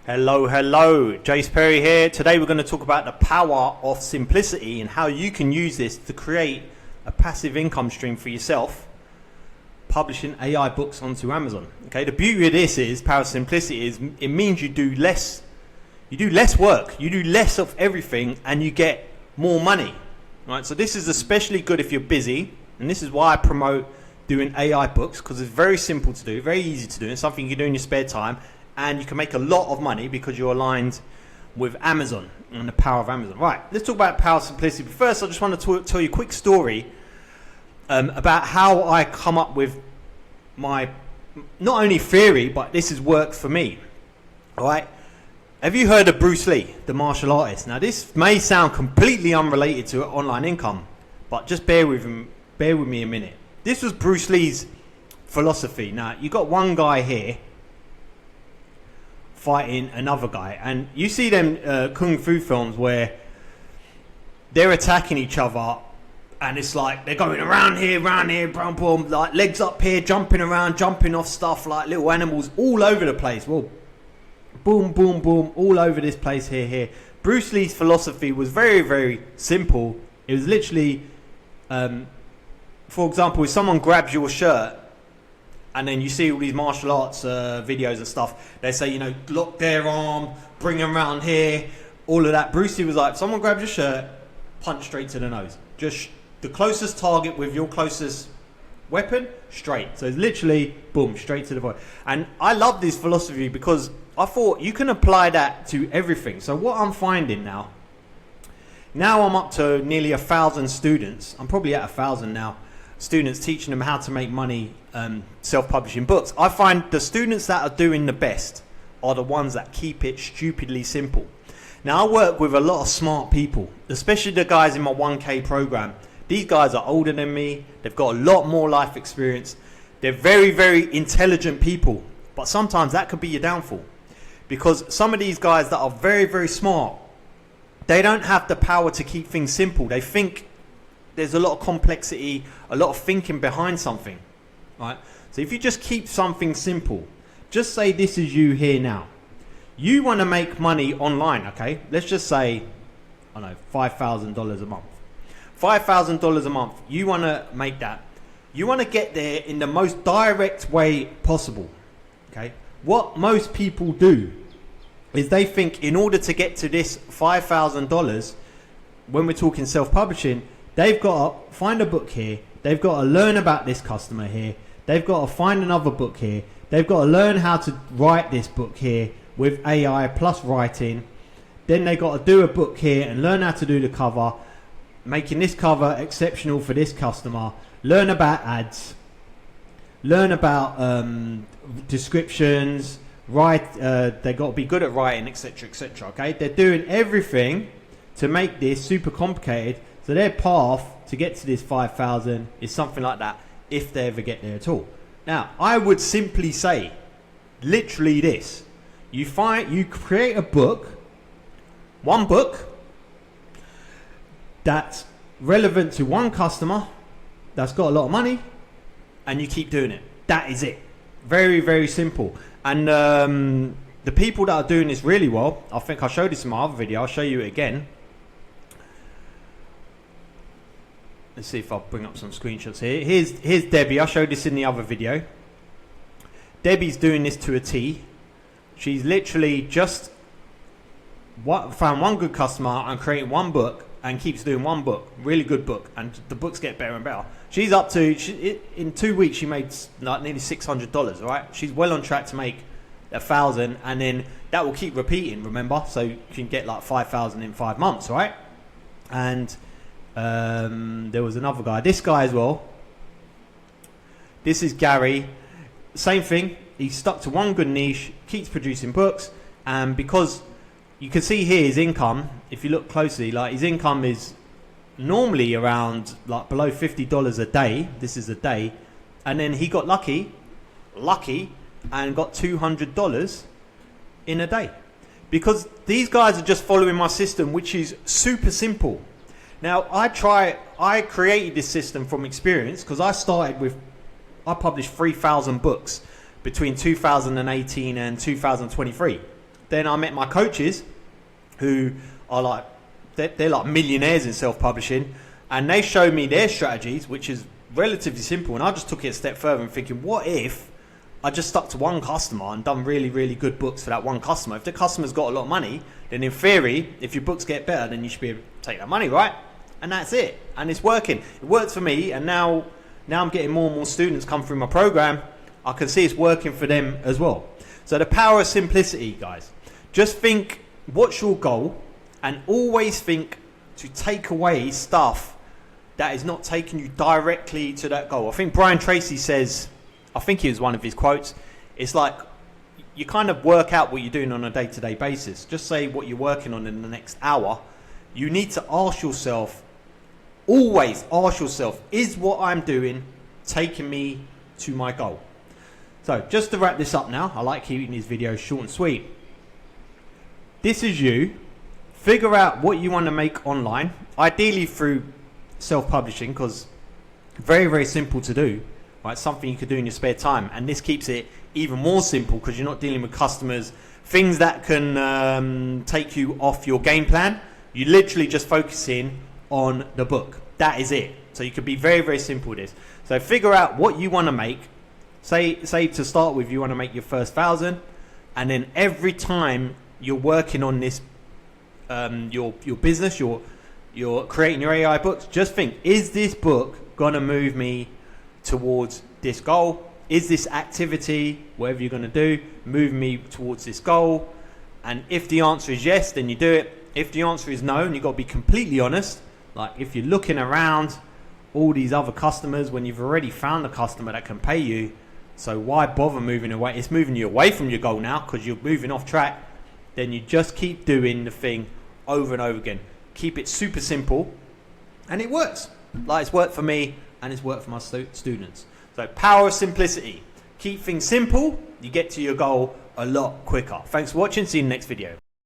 Hello, Jace Perry here. Today we're going to talk about the power of simplicity and how you can use this to create a passive income stream for yourself, publishing AI books onto Amazon. Okay, the beauty of this is power of simplicity is it means you do less work, you do less of everything, and you get more money. Right? So this is especially good if you're busy, and this is why I promote doing AI books, because it's very simple to do, very easy to do, and something you can do in your spare time. And you can make a lot of money because you're aligned with Amazon and the power of Amazon. Right, let's talk about power of simplicity. But first, I just want to tell you a quick story about how I come up with my, not only theory, but this has worked for me. All right, have you heard of Bruce Lee, the martial artist? Now, this may sound completely unrelated to online income, but just bear with me a minute. This was Bruce Lee's philosophy. Now, you got one guy here fighting another guy, and you see them kung fu films where they're attacking each other, and it's like they're going around here, boom, boom, like legs up here, jumping around, jumping off stuff like little animals all over the place. Well, boom, boom, boom, all over this place here. Bruce Lee's philosophy was very, very simple. It was literally, for example, if someone grabs your shirt, and then you see all these martial arts videos and stuff. They say, lock their arm, bring them around here, all of that. Bruce Lee was like, if someone grabs your shirt, punch straight to the nose. Just the closest target with your closest weapon, straight. So it's literally, boom, straight to the body. And I love this philosophy because I thought you can apply that to everything. So what I'm finding now I'm up to nearly 1,000 students. I'm probably at 1,000 now. Students teaching them how to make money self-publishing books. I find the students that are doing the best are the ones that keep it stupidly simple. Now, I work with a lot of smart people, especially the guys in my 1K program. These guys are older than me. They've got a lot more life experience. They're very, very intelligent people. But sometimes that could be your downfall, because some of these guys that are very, very smart, they don't have the power to keep things simple. They think there's a lot of complexity, a lot of thinking behind something, right? So if you just keep something simple, just say this is you here now. You want to make money online, okay? Let's just say, I don't know, $5,000 a month. $5,000 a month, you want to make that. You want to get there in the most direct way possible, okay? What most people do is they think in order to get to this $5,000, when we're talking self-publishing, they've got to find a book here. They've got to learn about this customer here. They've got to find another book here. They've got to learn how to write this book here with AI plus writing. Then they've got to do a book here and learn how to do the cover, making this cover exceptional for this customer. Learn about ads. Learn about descriptions. They've got to be good at writing, etc., etc. Okay, they're doing everything to make this super complicated. So their path to get to this 5,000 is something like that, if they ever get there at all. Now, I would simply say, literally this. You create a book, one book, that's relevant to one customer, that's got a lot of money, and you keep doing it. That is it. Very, very simple. And the people that are doing this really well, I think I showed this in my other video, I'll show you it again. Let's see if I'll bring up some screenshots here. Here's Debbie. I showed this in the other video. Debbie's doing this to a T. She's literally just found one good customer and created one book and keeps doing one book. Really good book. And the books get better and better. She's up to, in 2 weeks, she made like nearly $600, all right? She's well on track to make 1,000, and then that will keep repeating, remember? So you can get like 5,000 in 5 months, all right? And there was another guy, this guy as well. This is Gary. Same thing. He's stuck to one good niche, keeps producing books, and because you can see here his income, if you look closely, like his income is normally around like below $50 a day. This is a day, and then he got lucky, and got $200 in a day, because these guys are just following my system, which is super simple. Now, I created this system from experience, because I published 3,000 books between 2018 and 2023. then I met my coaches, who are like, they're like millionaires in self-publishing, and they showed me their strategies, which is relatively simple. And I just took it a step further and thinking, what if I just stuck to one customer and done really, really good books for that one customer? If the customer's got a lot of money, then in theory, if your books get better, then you should be able to take that money, right? And that's it. And it's working. It works for me, and now I'm getting more and more students come through my program. I can see it's working for them as well. So the power of simplicity, guys. Just think, what's your goal? And always think to take away stuff that is not taking you directly to that goal. I think Brian Tracy says, I think it was one of his quotes, it's like you kind of work out what you're doing on a day-to-day basis. Just say what you're working on in the next hour. You need to ask yourself, always ask yourself, is what I'm doing taking me to my goal? So just to wrap this up now, I like keeping these videos short and sweet. This is you. Figure out what you want to make online, ideally through self-publishing, because very, very simple to do, right? Something you could do in your spare time. And this keeps it even more simple because you're not dealing with customers, things that can take you off your game plan. You literally just focusing on the book. That is it. So you could be very, very simple with this. So figure out what you want to make. Say to start with, you want to make your first 1,000, and then every time you're working on this, your business, you're creating your AI books, just think, is this book gonna move me towards this goal? Is this activity, whatever you're gonna do, move me towards this goal? And if the answer is yes, then you do it. If the answer is no, and you've got to be completely honest, like if you're looking around all these other customers when you've already found a customer that can pay you, so why bother moving away? It's moving you away from your goal now because you're moving off track. Then you just keep doing the thing over and over again. Keep it super simple, and it works. Like it's worked for me, and it's worked for my students. So power of simplicity. Keep things simple, you get to your goal a lot quicker. Thanks for watching, see you in the next video.